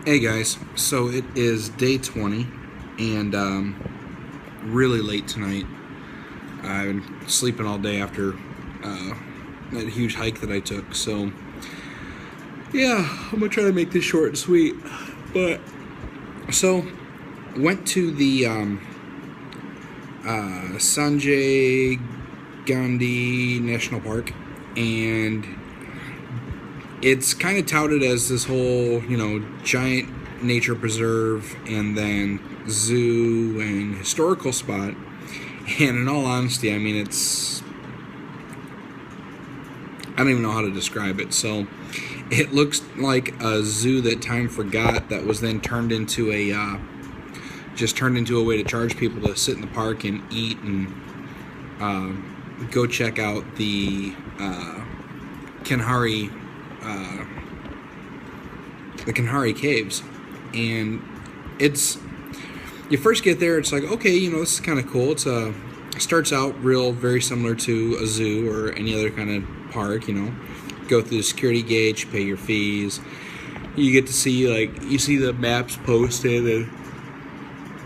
Hey guys, so it is day 20 and really late tonight. I've been sleeping all day after that huge hike that I took, so yeah, I'm gonna try to make this short and sweet. But so, went to the Sanjay Gandhi National Park, and it's kind of touted as this whole, giant nature preserve and then zoo and historical spot. And in all honesty, I mean, I don't even know how to describe it. So it looks like a zoo that time forgot, that was then turned into a way to charge people to sit in the park and eat and go check out the Kanhari Caves. And you first get there, it's like, okay, this is kind of cool. It starts out very similar to a zoo or any other kind of park. Go through the security gate, you pay your fees, you get to see, you see the maps posted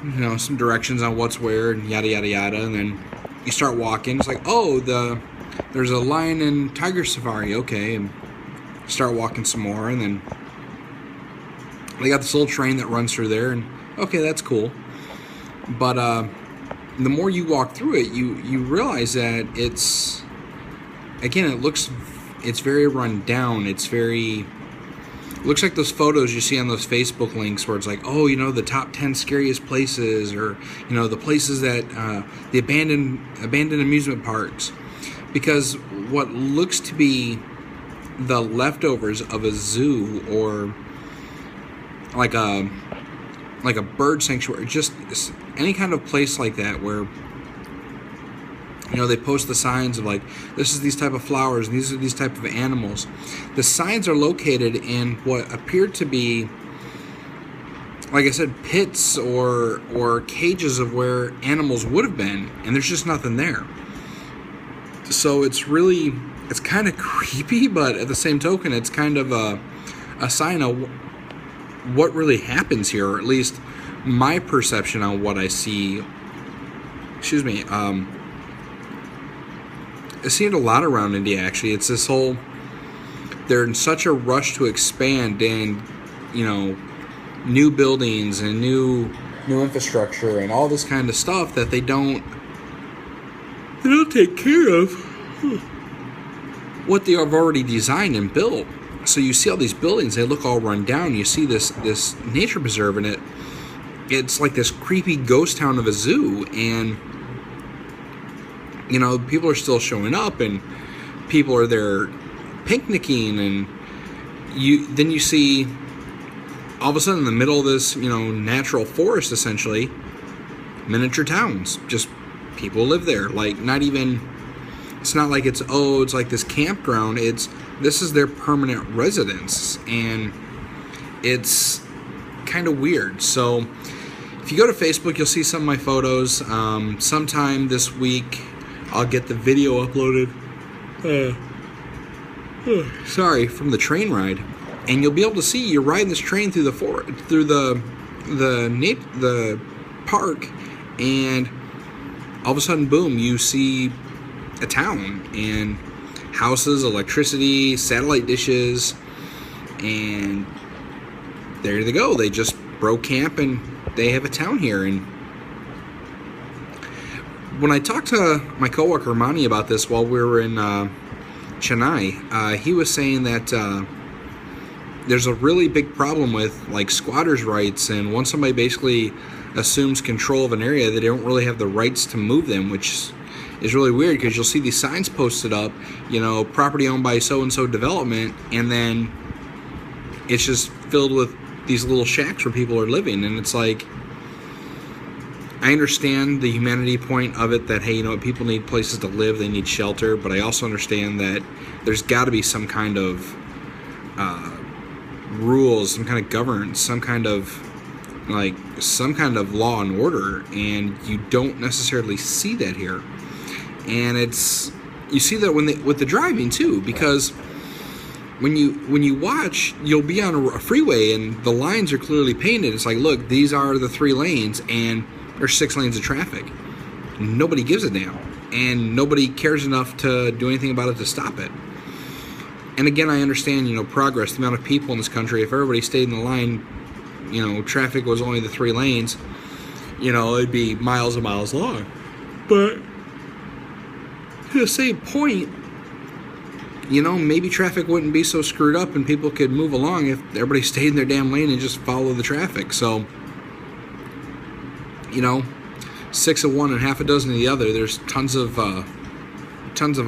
and some directions on what's where and yada yada yada. And then you start walking, it's like, there's a lion and tiger safari, okay. And start walking some more, and then they got this little train that runs through there, and okay, that's cool. But the more you walk through it, you realize that it's very run down. It looks like those photos you see on those Facebook links where it's like, the top 10 scariest places, or the places that the abandoned amusement parks. Because what looks to be the leftovers of a zoo, or like a bird sanctuary, just any kind of place like that, where they post the signs of this is these type of flowers and these are these type of animals. The signs are located in what appeared to be, like I said, pits or cages of where animals would have been, and there's just nothing there. So it's kind of creepy, but at the same token, it's kind of a sign of what really happens here, or at least my perception on what I see. I see it a lot around India, actually. It's this whole, they're in such a rush to expand and, new buildings and new infrastructure and all this kind of stuff that they don't take care of what they have already designed and built. So you see all these buildings, they look all run down. You see this nature preserve, and it's like this creepy ghost town of a zoo. And people are still showing up, and people are there picnicking, and you see all of a sudden in the middle of this natural forest, essentially, miniature towns. Just people live there. It's not like it's like this campground. This is their permanent residence, and it's kind of weird. So if you go to Facebook, you'll see some of my photos. Sometime this week, I'll get the video uploaded. From the train ride, and you'll be able to see you're riding this train through the park, and all of a sudden, boom, you see a town and houses, electricity, satellite dishes, and there they go. They just broke camp and they have a town here. And when I talked to my coworker Mani about this while we were in Chennai, he was saying that there's a really big problem with squatters' rights, and once somebody basically assumes control of an area, they don't really have the rights to move them, which is really weird, because you'll see these signs posted up, property owned by so-and-so development, and then it's just filled with these little shacks where people are living. And it's like, I understand the humanity point of it, that, hey, people need places to live, they need shelter, but I also understand that there's got to be some kind of rules, some kind of governance, some kind of law and order, and you don't necessarily see that here. And you see that with the driving too, because when you watch, you'll be on a freeway and the lines are clearly painted. It's like, look, these are the 3 lanes and there's 6 lanes of traffic. Nobody gives a damn, and nobody cares enough to do anything about it to stop it. And again, I understand, progress, the amount of people in this country. If everybody stayed in the line, traffic was only the 3 lanes, it'd be miles and miles long. But to the same point, maybe traffic wouldn't be so screwed up and people could move along if everybody stayed in their damn lane and just follow the traffic. So, 6 of one and half a dozen of the other. There's tons of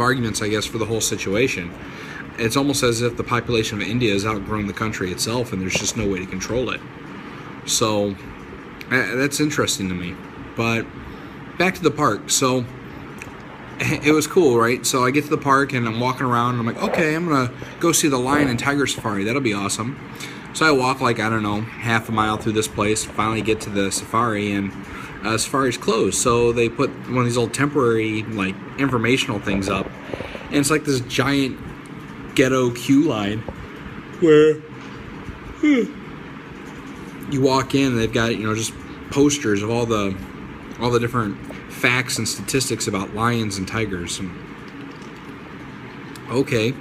arguments, I guess, for the whole situation. It's almost as if the population of India has outgrown the country itself and there's just no way to control it. So, that's interesting to me. But back to the park. So, it was cool, right? So I get to the park and I'm walking around and I'm like, okay, I'm going to go see the lion and tiger safari. That'll be awesome. So I walk half a mile through this place, finally get to the safari, and safari's closed. So they put one of these old temporary, informational things up. And it's like this giant ghetto queue line where you walk in and they've got, just posters of all the different facts and statistics about lions and tigers. And okay,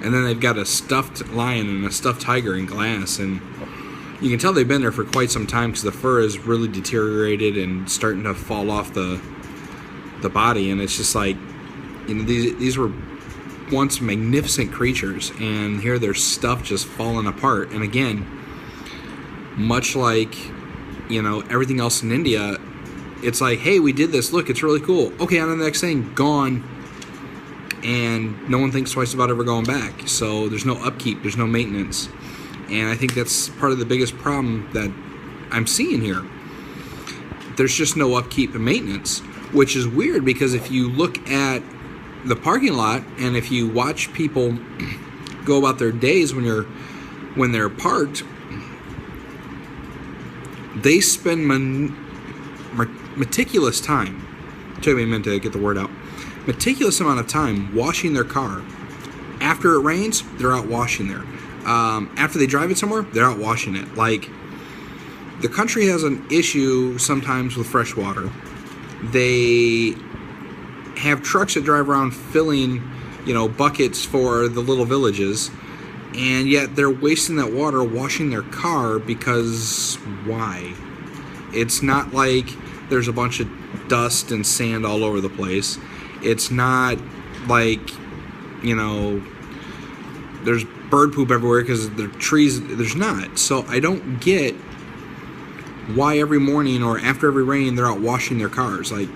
and then they've got a stuffed lion and a stuffed tiger in glass, and you can tell they've been there for quite some time because the fur is really deteriorated and starting to fall off the body. And it's just like, these were once magnificent creatures, and here their stuff just falling apart. And again, much like everything else in India, it's like, hey, we did this. Look, it's really cool. Okay, on to the next thing. Gone. And no one thinks twice about ever going back. So there's no upkeep. There's no maintenance. And I think that's part of the biggest problem that I'm seeing here. There's just no upkeep and maintenance, which is weird because if you look at the parking lot and if you watch people go about their days when they're parked, they spend meticulous time. Took me a minute to get the word out. Meticulous amount of time washing their car. After it rains, they're out washing there. After they drive it somewhere, they're out washing it. The country has an issue sometimes with fresh water. They have trucks that drive around filling, buckets for the little villages, and yet they're wasting that water washing their car because why? It's not like there's a bunch of dust and sand all over the place. It's not like, there's bird poop everywhere because the trees, there's not. So I don't get why every morning or after every rain they're out washing their cars. It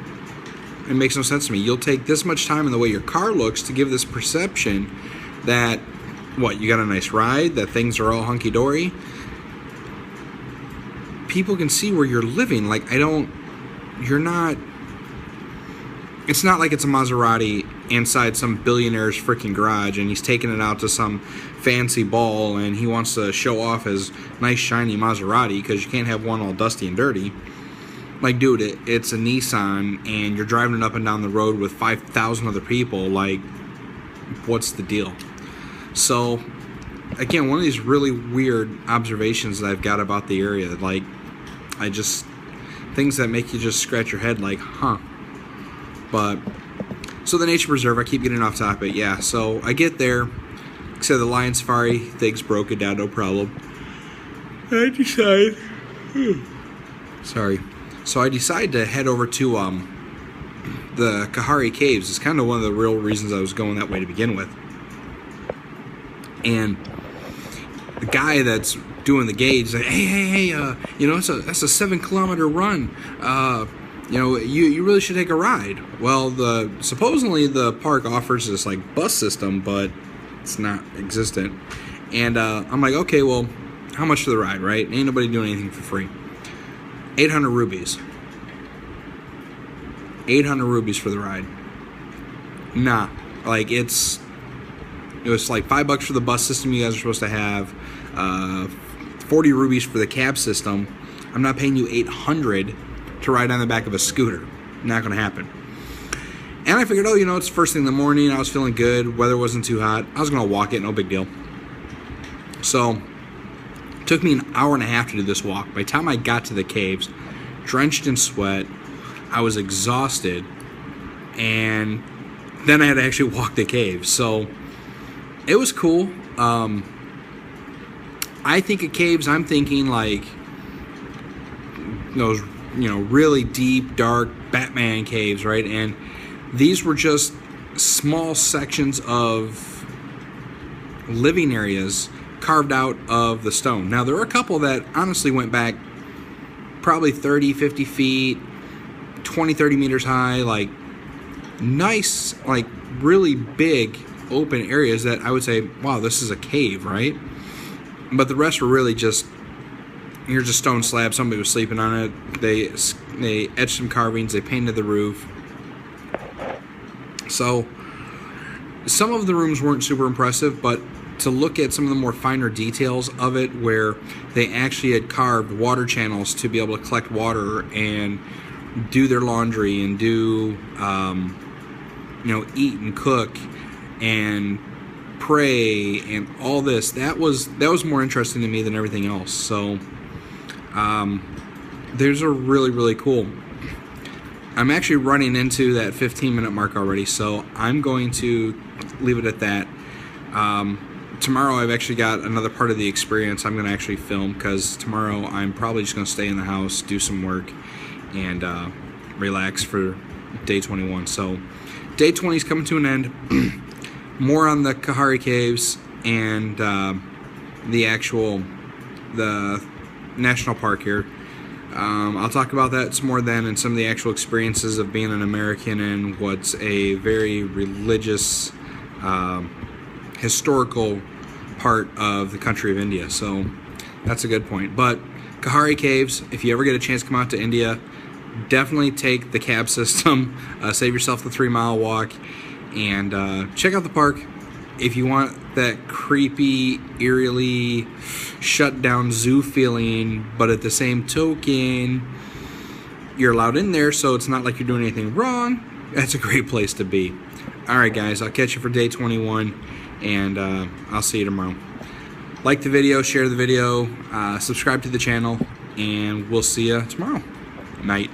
makes no sense to me. You'll take this much time in the way your car looks to give this perception that, you got a nice ride, that things are all hunky-dory. People can see where you're living. It's not like it's a Maserati inside some billionaire's freaking garage and he's taking it out to some fancy ball and he wants to show off his nice shiny Maserati because you can't have one all dusty and dirty. Dude, it's a Nissan and you're driving it up and down the road with 5,000 other people. What's the deal? So, again, one of these really weird observations that I've got about the area. Things that make you just scratch your head huh. But, so the nature preserve, I keep getting off topic. Yeah, so I get there. Like I said, the lion safari thing's broken down, no problem. I decide. Sorry. So I decide to head over to the Kalahari Caves. It's kind of one of the real reasons I was going that way to begin with. And the guy that's doing the gauge is like, hey, that's a 7-kilometer run. You really should take a ride. Well, supposedly the park offers this bus system, but it's not existent. And I'm like, okay, well, how much for the ride, right? Ain't nobody doing anything for free. 800 rupees. 800 rupees for the ride. Nah, it was $5 for the bus system you guys are supposed to have, 40 rupees for the cab system. I'm not paying you 800 to ride on the back of a scooter. Not going to happen. And I figured, it's first thing in the morning. I was feeling good. Weather wasn't too hot. I was going to walk it. No big deal. So it took me an hour and a half to do this walk. By the time I got to the caves, drenched in sweat, I was exhausted, and then I had to actually walk the caves. So it was cool. I think of caves, I'm thinking like those, really deep, dark Batman caves, right? And these were just small sections of living areas carved out of the stone. Now, there were a couple that honestly went back probably 30, 50 feet, 20, 30 meters high, like nice, like really big open areas that I would say, wow, this is a cave, right? But the rest were really just, here's a stone slab, somebody was sleeping on it, they etched some carvings, they painted the roof. So some of the rooms weren't super impressive, but to look at some of the more finer details of it, where they actually had carved water channels to be able to collect water and do their laundry and do, eat and cook and pray and all this, that was more interesting to me than everything else. So those are really, really cool. I'm actually running into that 15-minute mark already, so I'm going to leave it at that. Tomorrow I've actually got another part of the experience I'm going to actually film, because tomorrow I'm probably just going to stay in the house, do some work, and relax for day 21. So day 20 is coming to an end. More on the Kalahari Caves and the national park here. I'll talk about that some more then, and some of the actual experiences of being an American in what's a very religious, historical part of the country of India. So that's a good point. But Kalahari Caves, if you ever get a chance to come out to India, definitely take the cab system, save yourself the 3-mile walk, and check out the park. If you want that creepy, eerily shut down zoo feeling, but at the same token, you're allowed in there, so it's not like you're doing anything wrong, that's a great place to be. Alright guys, I'll catch you for day 21, and I'll see you tomorrow. Like the video, share the video, subscribe to the channel, and we'll see you tomorrow. Night.